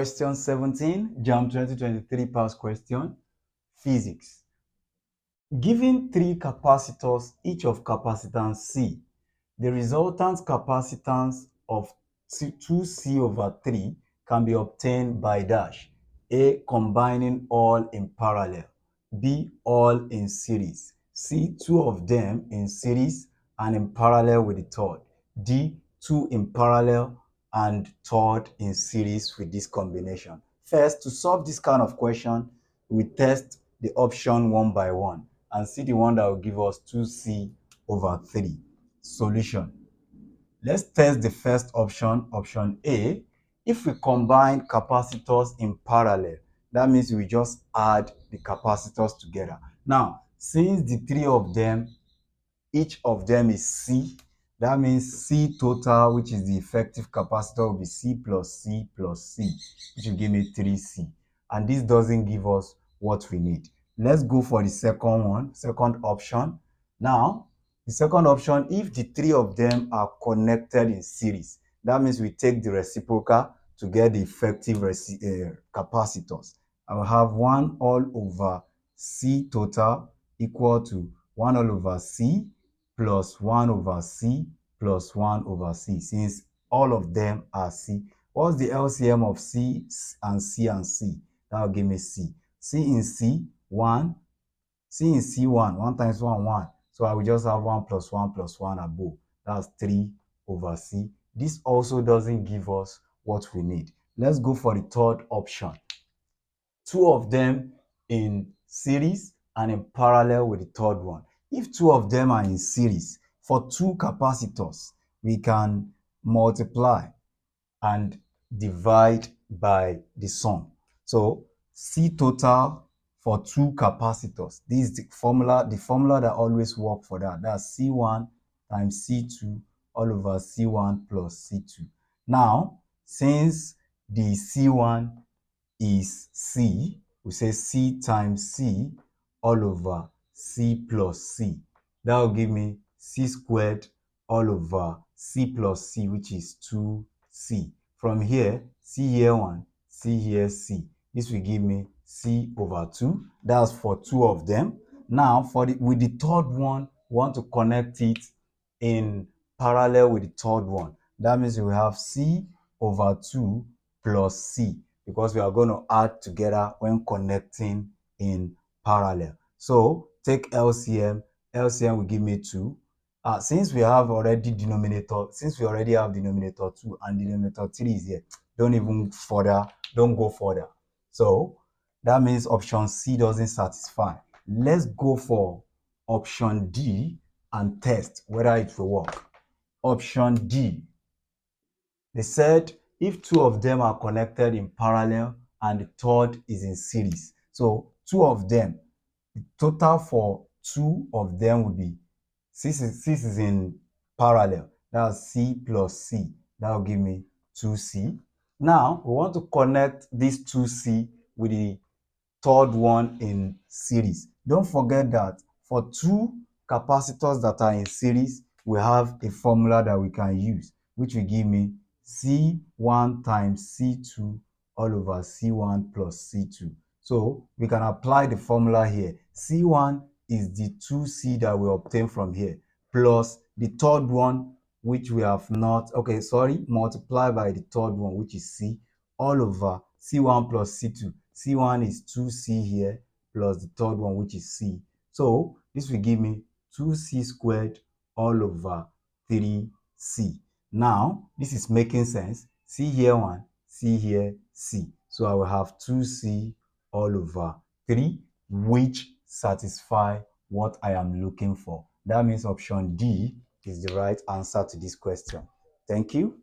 Question 17, JAMB 2023 past question, physics. Given three capacitors, each of capacitance C, the resultant capacitance of 2C over 3 can be obtained by dash. A, combining all in parallel. B, all in series. C, two of them in series and in parallel with the third. D, two in parallel and third in series with this combination. First, to solve this kind of question, we test the option one by one and see the one that will give us 2C over 3. Solution. Let's test the first option, option A. If we combine capacitors in parallel, that means we just add the capacitors together. Now, since the three of them, each of them is C, that means C total, which is the effective capacitor, will be C plus C plus C, which will give me 3C. And this doesn't give us what we need. Let's go for the second one, second option. Now, the second option, if the three of them are connected in series, that means we take the reciprocal to get the effective capacitors. I will have 1 all over C total equal to 1 all over C plus 1 over C plus 1 over C, since all of them are C. What's the LCM of C and C and C? That will give me C. C in C, 1. C in C1, 1 times 1, 1. So I will just have 1 plus 1 plus 1 above. That's 3 over C. This also doesn't give us what we need. Let's go for the third option. Two of them in series and in parallel with the third one. If two of them are in series, for two capacitors, we can multiply and divide by the sum. So C total for two capacitors. This is the formula that always works for that. That's C1 times C2 all over C1 plus C2. Now, since the C1 is C, we say C times C all over C plus C. That will give me C squared all over C plus C, which is 2C. From here, C here 1, C here C. This will give me C over 2. That's for two of them. Now, with the third one, we want to connect it in parallel with the third one. That means we have C over 2 plus C, because we are going to add together when connecting in parallel. So take LCM. LCM will give me 2. Since we already have denominator 2 and denominator 3 is here, don't go further. So that means option C doesn't satisfy. Let's go for option D and test whether it will work. Option D. They said if two of them are connected in parallel and the third is in series. So two of them, the total for two of them would be 6 is in parallel. That's C plus C. That will give me 2C. Now, we want to connect this 2C with the third one in series. Don't forget that for two capacitors that are in series, we have a formula that we can use, which will give me C1 times C2 all over C1 plus C2. So we can apply the formula here. C1 is the 2C that we obtain from here, plus the third one, which we have not, multiply by the third one, which is C, all over C1 plus C2. C1 is 2C here, plus the third one, which is C. So this will give me 2C squared all over 3C. Now, this is making sense. C here 1, C here C. So I will have 2C all over 3, which satisfy what I am looking for. That means option D is the right answer to this question. Thank you.